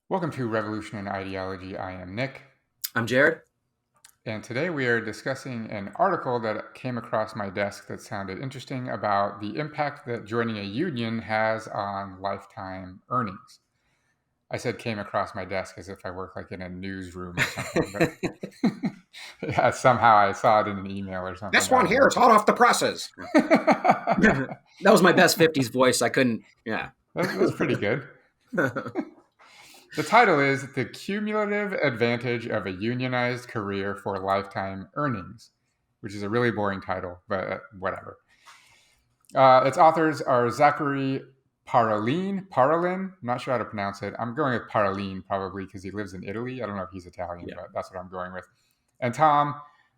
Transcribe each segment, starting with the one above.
Welcome to Revolution and Ideology. I am Nick, I'm Jared. and today we are discussing an article that came across my desk that sounded interesting about the impact that joining a union has on lifetime earnings. I said came across my desk as if I work like in a newsroom or something, but yeah, somehow I saw it in an email or something. This I one don't here is hot off the presses. know. That was my best 50s voice. I couldn't, yeah. That's pretty good. The title is The Cumulative Advantage of a Unionized Career for Lifetime Earnings, which is a really boring title, but whatever. Its authors are Zachary Parolin. I'm not sure how to pronounce it. I'm going with Parolin probably because he lives in Italy. I don't know if he's Italian, Yeah. but that's what I'm going with. And Tom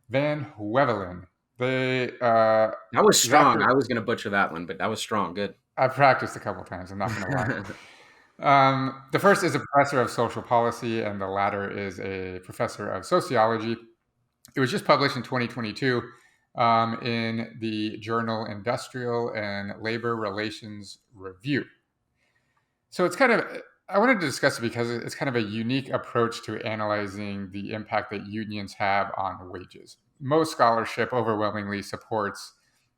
Van Huevelen. They That was strong. Zachary. I was going to butcher that one, but that was strong. Good. I've practiced a couple times. I'm not going to lie. The first is a professor of social policy, and the latter is a professor of sociology. It was just published in 2022 in the journal Industrial and Labor Relations Review. So I wanted to discuss it because it's kind of a unique approach to analyzing the impact that unions have on wages. Most scholarship overwhelmingly supports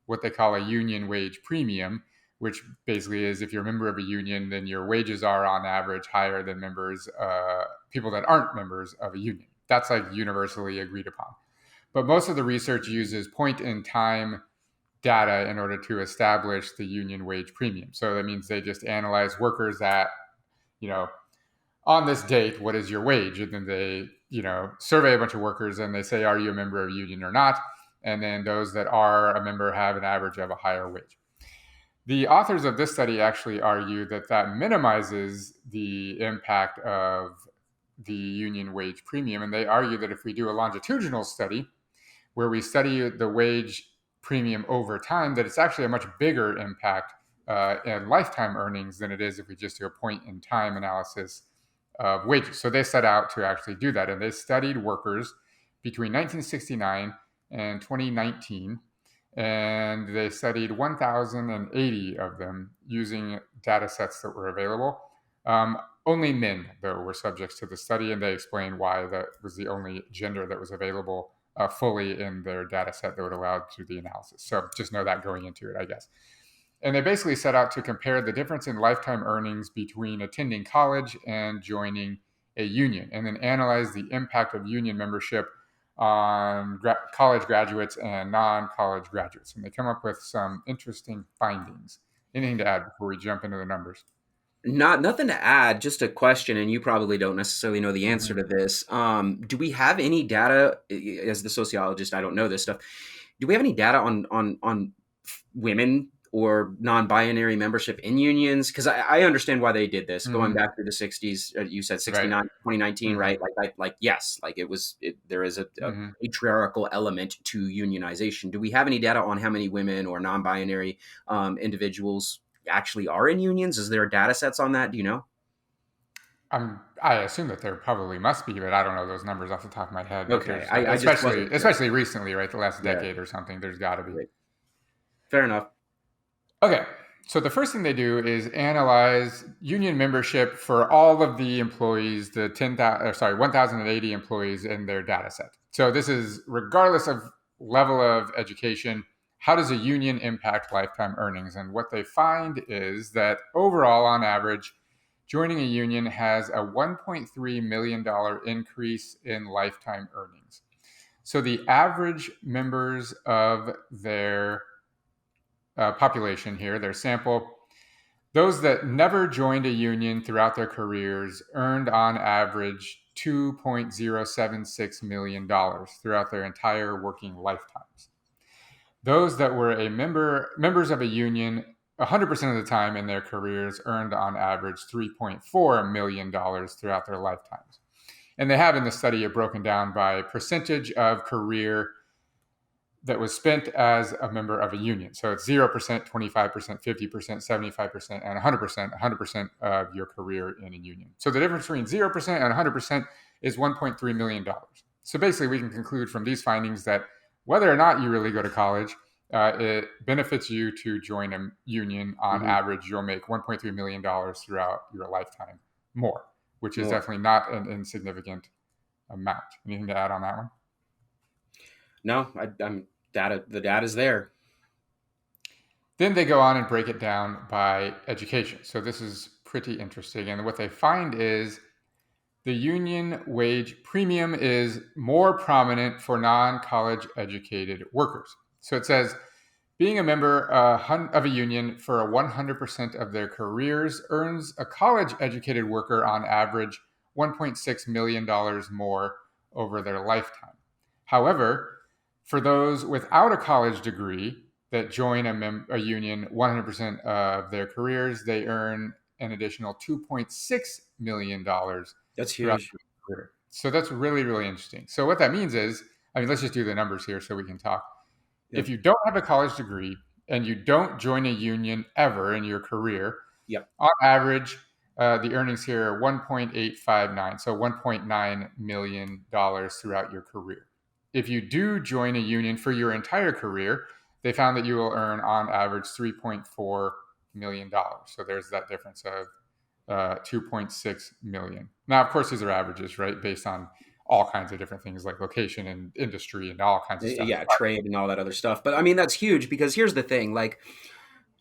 what they call a union wage premium, which basically is if you're a member of a union, then your wages are on average higher than people that aren't members of a union. That's like universally agreed upon. But most of the research uses point in time data in order to establish the union wage premium. So that means they just analyze workers at, you know, on this date, what is your wage? And then they, survey a bunch of workers and they say, are you a member of a union or not? And then those that are a member have an average of a higher wage. The authors of this study actually argue that minimizes the impact of the union wage premium. And they argue that if we do a longitudinal study where we study the wage premium over time, that it's actually a much bigger impact in lifetime earnings than it is if we just do a point in time analysis of wages. So they set out to actually do that. And they studied workers between 1969 and 2019. And they studied 1,080 of them using data sets that were available. Only men, though, were subjects to the study, and they explained why that was the only gender that was available fully in their data set that would allow to do the analysis. So just know that going into it, I guess. And they basically set out to compare the difference in lifetime earnings between attending college and joining a union, and then analyze the impact of union membership on college graduates and non-college graduates. And they come up with some interesting findings. Anything to add before we jump into the numbers? Nothing to add, just a question, and you probably don't necessarily know the answer to this. Do we have any data, as the sociologist, I don't know this stuff. Do we have any data on women or non-binary membership in unions? Because I understand why they did this. Going back through the 60s, you said 69, Right. 2019, right? Yes, there is a patriarchal element to unionization. Do we have any data on how many women or non-binary individuals actually are in unions? Is there data sets on that? Do you know? I assume that there probably must be, but I don't know those numbers off the top of my head. But Okay, there's I just wasn't sure. especially recently, right? The last Yeah, decade or something. There's got to be. great. Fair enough. Okay, so the first thing they do is analyze union membership for all of the employees, the 1,080 employees in their data set. So this is regardless of level of education. How does a union impact lifetime earnings? And what they find is that overall, on average, joining a union has a $1.3 million increase in lifetime earnings. So the average members of their population here, their sample, those that never joined a union throughout their careers earned on average $2.076 million throughout their entire working lifetimes. Those that were members of a union 100% of the time in their careers earned on average $3.4 million throughout their lifetimes. And they have in the study it broken down by percentage of career that was spent as a member of a union. So it's 0%, 25%, 50%, 75%, and 100% of your career in a union. So the difference between 0% and 100% is $1.3 million. So basically, we can conclude from these findings that whether or not you really go to college, it benefits you to join a union. On average, you'll make $1.3 million throughout your lifetime more. which is More. definitely not an insignificant amount. Anything to add on that one? No, I'm data. The data's there. Then they go on and break it down by education. So this is pretty interesting. And what they find is the union wage premium is more prominent for non college educated workers. So it says being a member of a union for 100% of their careers earns a college educated worker on average $1.6 million more over their lifetime. However, for those without a college degree that join a union 100% of their careers, they earn an additional $2.6 million That's throughout huge. their career. So that's really, really interesting. So what that means is, I mean, let's just do the numbers here so we can talk. If Yep. you don't have a college degree and you don't join a union ever in your career, Yep. on average, the earnings here are 1.859, so $1.9 million throughout your career. If you do join a union for your entire career, they found that you will earn on average $3.4 million. So there's that difference of 2.6 million. Now, of course, these are averages, right? Based on all kinds of different things like location and industry and all kinds of stuff. Yeah, trade and all that other stuff. But I mean, that's huge because here's the thing. Like,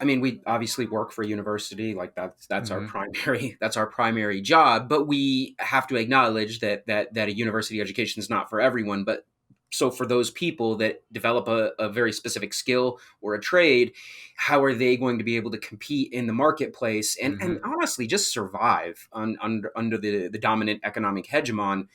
I mean, we obviously work for a university. Like that's our Mm-hmm. primary that's our primary job. But we have to acknowledge that a university education is not for everyone. But so for those people that develop a very specific skill or a trade, how are they going to be able to compete in the marketplace and Mm-hmm. honestly just survive under the dominant economic hegemon?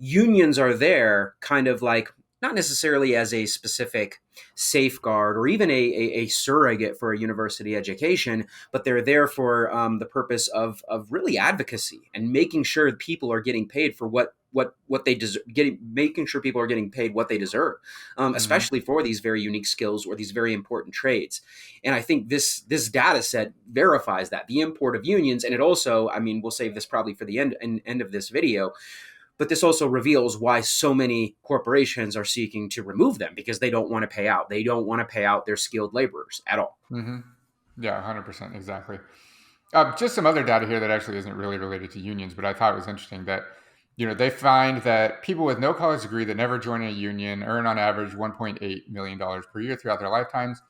Unions are there kind of like not necessarily as a specific safeguard or even a surrogate for a university education, but they're there for the purpose of really advocacy and making sure people are getting paid for what they deserve, making sure people are getting paid what they deserve, Mm-hmm. especially for these very unique skills or these very important trades. And I think this data set verifies that the import of unions, and it also, I mean, we'll save this probably for the end of this video, but this also reveals why so many corporations are seeking to remove them because they don't want to pay out. They don't want to pay out their skilled laborers at all. Mm-hmm. Yeah, 100%. Exactly. Just some other data here that actually isn't really related to unions, but I thought it was interesting that, they find that people with no college degree that never join a union earn on average $1.8 million per year throughout their lifetimes.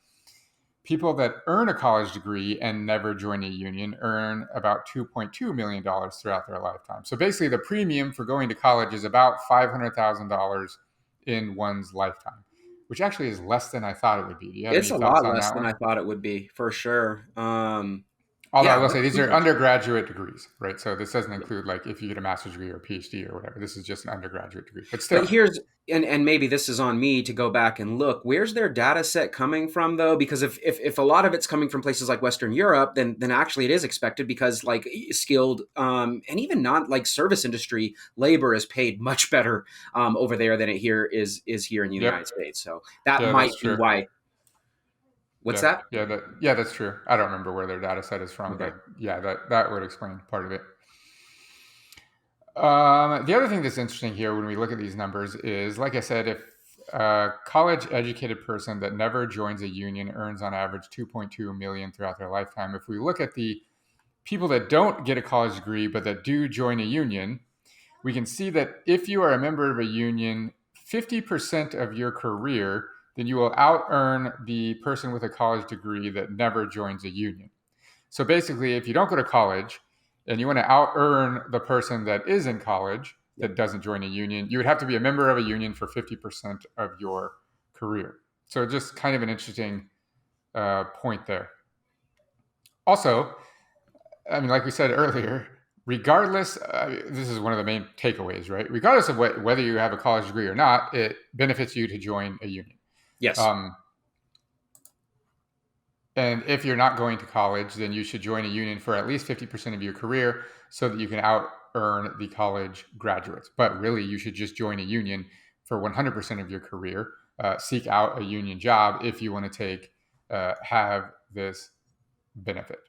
People that earn a college degree and never join a union earn about $2.2 million throughout their lifetime. So basically, the premium for going to college is about $500,000 in one's lifetime, which actually is less than I thought it would be. Do you have It's any a thoughts lot on less that than one? I thought it would be, for sure. Although I Yeah, will that's say these are huge. undergraduate degrees, right? So this doesn't include like if you get a master's degree or a PhD or whatever. This is just an undergraduate degree, but But still. here's and maybe this is on me to go back and look. Where's their data set coming from though? Because if a lot of it's coming from places like Western Europe, then actually it is expected because like skilled and even not like service industry labor is paid much better over there than it is here in the Yep. United States. So that Yeah, that's might be true. why. What's Yeah, that? yeah, that's true. I don't remember where their data set is from, Okay. but yeah, that would explain part of it. The other thing that's interesting here when we look at these numbers is, like I said, if a college educated person that never joins a union earns on average 2.2 million throughout their lifetime. If we look at the people that don't get a college degree but that do join a union, we can see that if you are a member of a union 50% of your career, then you will out earn the person with a college degree that never joins a union. So basically, if you don't go to college and you want to out earn the person that is in college Yep. that doesn't join a union, you would have to be a member of a union for 50% of your career. So just kind of an interesting point there. Also, I mean, like we said earlier, regardless, this is one of the main takeaways, right? Regardless of whether you have a college degree or not, it benefits you to join a union. Yes. Um, And if you're not going to college, then you should join a union for at least 50% of your career so that you can out earn the college graduates. But really, you should just join a union for 100% of your career. Seek out a union job if you want to have this benefit.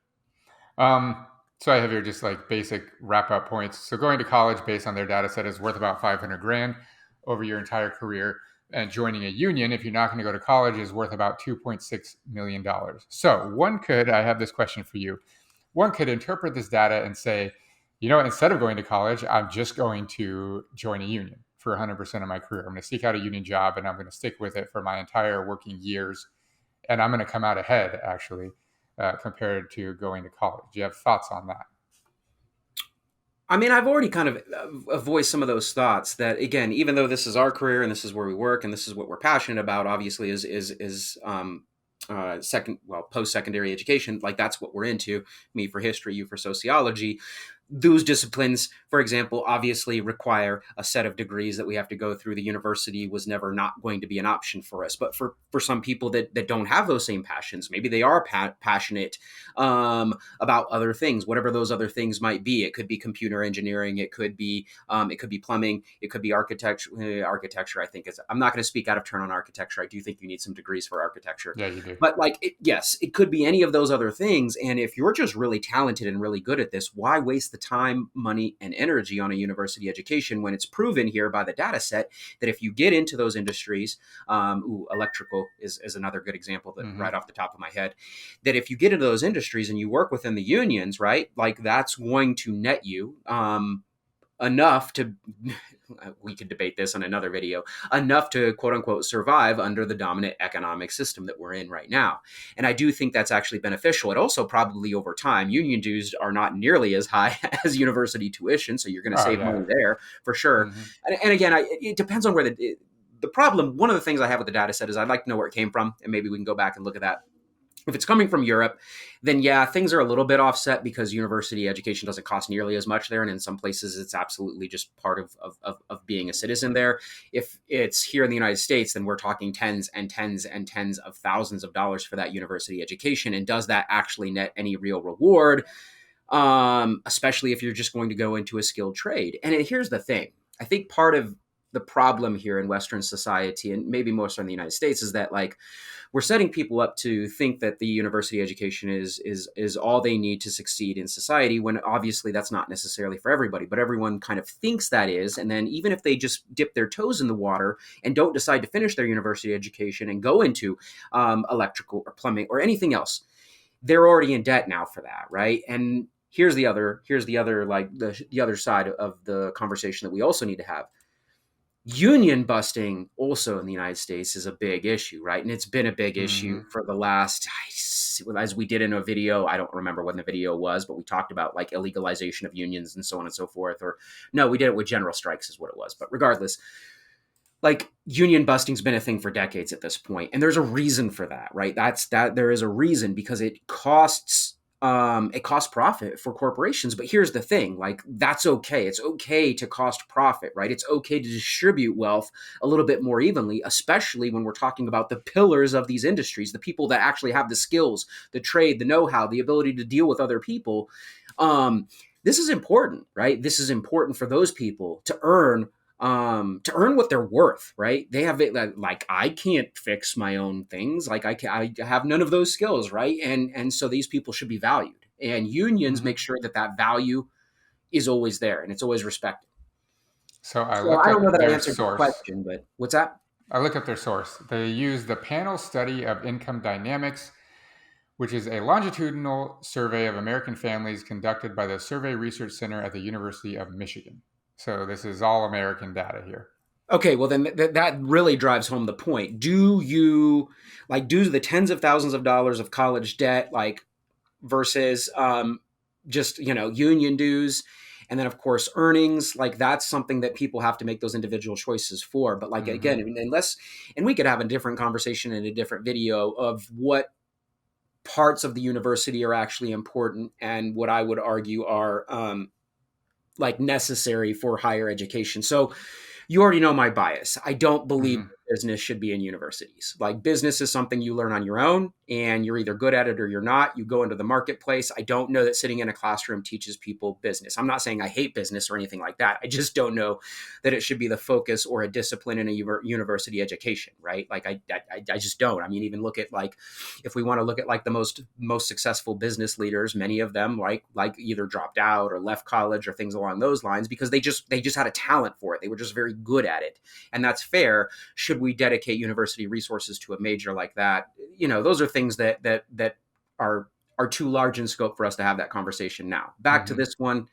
So I have here just like basic wrap up points. So going to college based on their data set is worth about 500 grand over your entire career. And joining a union, if you're not going to go to college, is worth about $2.6 million. So I have this question for you. One could interpret this data and say, instead of going to college, I'm just going to join a union for 100% of my career. I'm going to seek out a union job and I'm going to stick with it for my entire working years. And I'm going to come out ahead, actually, compared to going to college. Do you have thoughts on that? I mean, I've already kind of voiced some of those thoughts that, again, even though this is our career and this is where we work and this is what we're passionate about, obviously post secondary education, like that's what we're into. Me for history, you for sociology. Those disciplines, for example, obviously require a set of degrees that we have to go through. The university was never not going to be an option for us. But for some people that don't have those same passions, maybe they are passionate about other things, whatever those other things might be. It could be computer engineering. It could be plumbing. It could be architecture. Architecture, I think, is. I'm not going to speak out of turn on architecture. I do think you need some degrees for architecture. Yeah, you do. But yes, it could be any of those other things. And if you're just really talented and really good at this, why waste the time, money, and energy on a university education when it's proven here by the data set that if you get into those industries, electrical is another good example that right off the top of my head, that if you get into those industries and you work within the unions, right, like that's going to net you enough to, we could debate this on another video, enough to quote unquote survive under the dominant economic system that we're in right now. And I do think that's actually beneficial. It also probably over time, union dues are not nearly as high as university tuition. So you're going to save money there for sure. And again, it depends on where the problem, one of the things I have with the data set is I'd like to know where it came from. And maybe we can go back and look at that. If it's coming from Europe, then yeah, things are a little bit offset because university education doesn't cost nearly as much there. And in some places, it's absolutely just part of being a citizen there. If it's here in the United States, then we're talking tens and tens and tens of thousands of dollars for that university education. And does that actually net any real reward? Especially if you're just going to go into a skilled trade. And here's the thing. I think part of the problem here in Western society, and maybe more so in the United States, is that like we're setting people up to think that the university education is all they need to succeed in society, when obviously that's not necessarily for everybody, but everyone kind of thinks that is. And then even if they just dip their toes in the water and don't decide to finish their university education and go into electrical or plumbing or anything else, they're already in debt now for that, right? And here's the other like the other side of the conversation that we also need to have. Union busting also in the United States is a big issue, right? And it's been a big issue for the last, as we did in a video, I don't remember when the video was, but we talked about like illegalization of unions and so on and so forth. Or no, we did it with general strikes is what it was. But regardless, like union busting's been a thing for decades at this point. And there's a reason for that, right? There is a reason because it costs profit for corporations. But here's the thing, like that's okay. It's okay to cost profit, right? It's okay to distribute wealth a little bit more evenly, especially when we're talking about the pillars of these industries, the people that actually have the skills, the trade, the know-how, the ability to deal with other people. This is important, right? This is important for those people to earn what they're worth, right? They have it like I can't fix my own things. Like I have none of those skills, right? And so these people should be valued, and unions make sure that value is always there and it's always respected. So I don't know that I answered source. the question, but what's that? I looked up their source. They use the Panel Study of Income Dynamics, which is a longitudinal survey of American families conducted by the Survey Research Center at the University of Michigan. So this is all American data here. Okay, well then that really drives home the point. Do the tens of thousands of dollars of college debt like versus just union dues, and then of course earnings, like that's something that people have to make those individual choices for. But like again, and we could have a different conversation in a different video of what parts of the university are actually important and what I would argue are like necessary for higher education. So you already know my bias. I don't believe business should be in universities. Like business is something you learn on your own and you're either good at it or you're not. You go into the marketplace. I don't know that sitting in a classroom teaches people business. I'm not saying I hate business or anything like that. I just don't know that it should be the focus or a discipline in a university education, right? Like I just don't. I mean, even look at like, if we want to look at like the most successful business leaders, many of them like either dropped out or left college or things along those lines because they just had a talent for it. They were just very good at it. And that's fair. Should we dedicate university resources to a major like that? Those are things that are too large in scope for us to have that conversation now. Back to this one.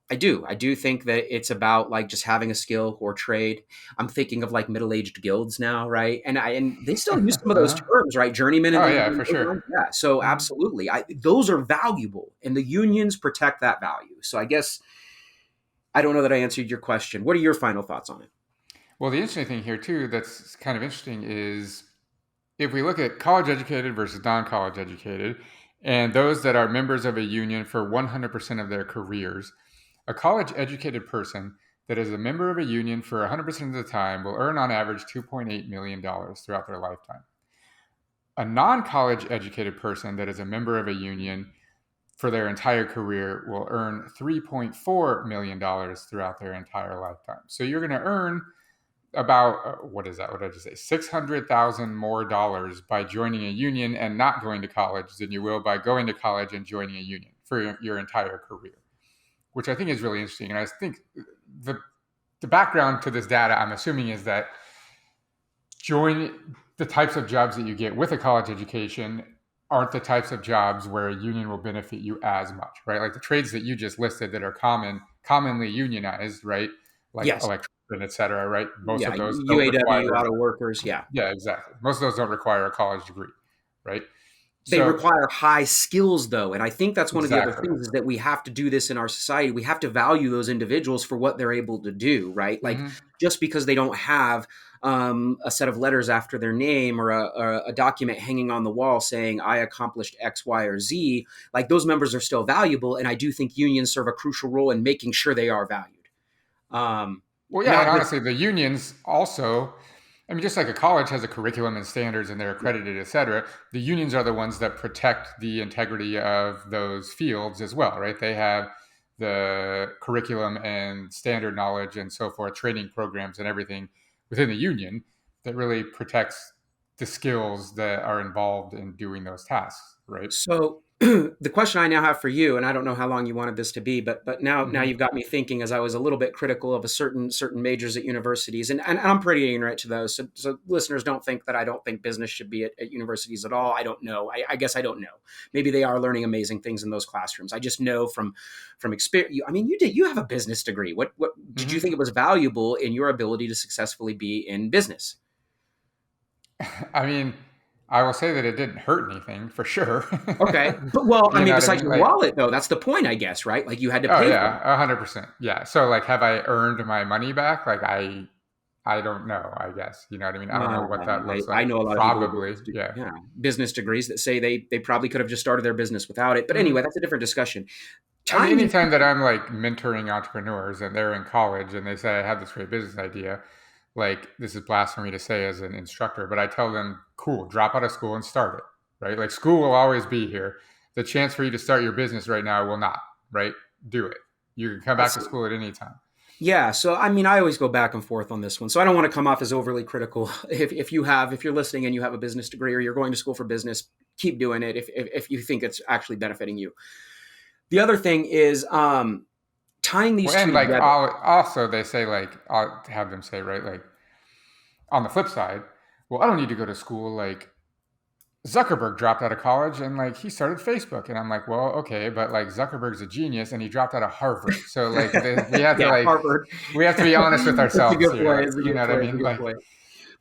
I do think that it's about like just having a skill or trade. I'm thinking of like middle-aged guilds now, right? And they still use some of those Uh-huh. terms, right? Journeyman and Oh things yeah, along for those sure. lines. Yeah. So Mhm. absolutely. Those are valuable and the unions protect that value. So I guess I don't know that I answered your question. What are your final thoughts on it? Well, the interesting thing here too, that's kind of interesting, is if we look at college educated versus non-college educated, and those that are members of a union for 100% of their careers, a college educated person that is a member of a union for 100% of the time will earn on average $2.8 million throughout their lifetime. A non college educated person that is a member of a union for their entire career will earn $3.4 million throughout their entire lifetime. So you're going to earn about, what is that? What did I just say? 600,000 more dollars by joining a union and not going to college than you will by going to college and joining a union for your entire career, which I think is really interesting. And I think the the background to this data, I'm assuming, is that join the types of jobs that you get with a college education aren't the types of jobs where a union will benefit you as much, right? Like the trades that you just listed that are commonly unionized, right? Like Yes. electrician, et cetera, right? Most Yeah. of those don't UAW, require, auto workers. Yeah. yeah, exactly. Most of those don't require a college degree, right? They So, require high skills though, and I think that's one of the other exactly. things is that we have to do this in our society. We have to value those individuals for what they're able to do, right? Like Hmm. just because they don't have a set of letters after their name or a document hanging on the wall saying I accomplished X, Y, or Z, like those members are still valuable, and I do think unions serve a crucial role in making sure they are valued. Um, Well, yeah, now, and honestly, the unions also, I mean, just like a college has a curriculum and standards and they're accredited, et cetera, the unions are the ones that protect the integrity of those fields as well, right? They have the curriculum and standard knowledge and so forth, training programs and everything within the union that really protects the skills that are involved in doing those tasks, right? So the question I now have for you, and I don't know how long you wanted this to be, but now Hmm. you've got me thinking as I was a little bit critical of a certain majors at universities, and I'm pretty ignorant to those. So listeners don't think that I don't think business should be at universities at all. I don't know. I guess I don't know. Maybe they are learning amazing things in those classrooms. I just know from experience. I mean, you have a business degree. What did you Hmm. think it was valuable in your ability to successfully be in business? I mean, I will say that it didn't hurt anything for sure. Okay, but well, I You mean, know what I besides mean? your Like, wallet though, that's the point, I guess, right? Like you had to oh pay for it. yeah, 100%. Yeah. So like, have I earned my money back? Like, I don't know. I guess you know what I mean. I don't know what that looks I like. know a lot of people with Probably, yeah. yeah, business degrees that say they probably could have just started their business without it. But Hmm. anyway, that's a different discussion. I mean, Tying these anytime that I'm like mentoring entrepreneurs and they're in college and they say I have this great business idea, like this is blasphemy to say as an instructor, but I tell them, cool, drop out of school and start it. Right? Like school will always be here. The chance for you to start your business right now will not. Right? Do it. You can come back that's to school at any time. yeah. So I mean, I always go back and forth on this one. So I don't want to come off as overly critical. If you're listening and you have a business degree or you're going to school for business, keep doing it if you think it's actually benefiting you. The other thing is tying Well, these and two like together. also they say like I'll have them say right like on the flip side, well, I don't need to go to school. Like Zuckerberg dropped out of college and like he started Facebook, and I'm like, well, okay, but like Zuckerberg's a genius and he dropped out of Harvard, so like we have to Yeah, like Harvard. we have to be honest with That's a ourselves good here, point. like It's a you good know what I point. It's a mean, good like point.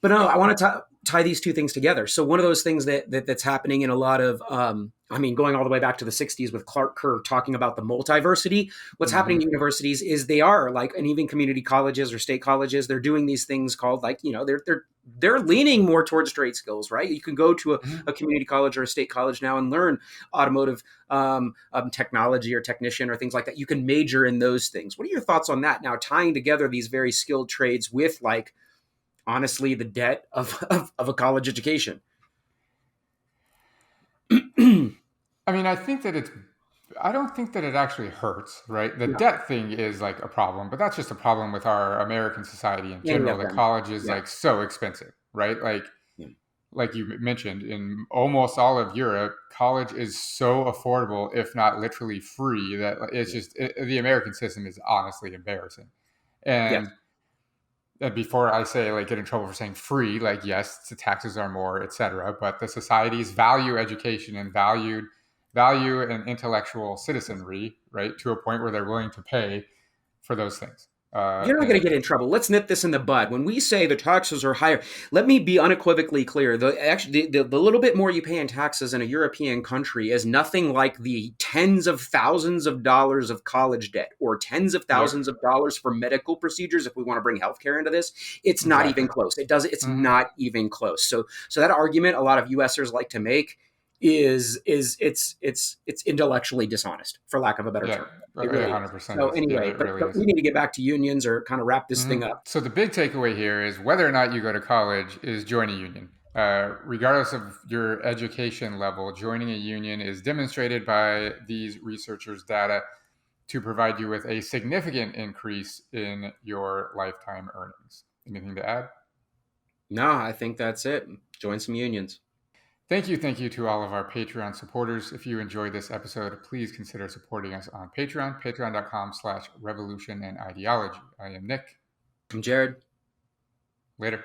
But no, I want to tie these two things together. So one of those things that's happening in a lot of, I mean, going all the way back to the '60s with Clark Kerr talking about the multiversity. What's happening hmm in universities is they are like, and even community colleges or state colleges, they're doing these things called like, they're leaning more towards trade skills, right? You can go to hmm a community college or a state college now and learn automotive technology or technician or things like that. You can major in those things. What are your thoughts on that? Now tying together these very skilled trades with like honestly the debt of a college education. I mean, I don't think that it actually hurts, right? The Yeah, debt thing is like a problem, but that's just a problem with our American society in any general. of The them. college is Yeah, like so expensive, right? yeah. Like you mentioned, in almost all of Europe, college is so affordable, if not literally free, that it's Yeah. just the American system is honestly embarrassing. Yes. And before I say like get in trouble for saying free, like yes, the taxes are more, etc. But the societies value education and value and intellectual citizenry, right, to a point where they're willing to pay. for those things. You're not going to get in trouble. Let's nip this in the bud. When we say the taxes are higher, let me be unequivocally clear. The little bit more you pay in taxes in a European country is nothing like the tens of thousands of dollars of college debt or tens of thousands of dollars for medical procedures. If we want to bring healthcare into this, it's not even close. It's not even close. So that argument a lot of USers like to make is it's intellectually dishonest, for lack of a better term. It really 100% is. So anyway, but we need to get back to unions or kind of wrap this thing up. So the big takeaway here is whether or not you go to college is join a union. Regardless of your education level, joining a union is demonstrated by these researchers' data to provide you with a significant increase in your lifetime earnings. Anything to add? No, I think that's it. Join some unions. Thank you to all of our Patreon supporters. If you enjoyed this episode, please consider supporting us on Patreon, patreon.com/revolution and ideology. I am Nick. I'm Jared. Later.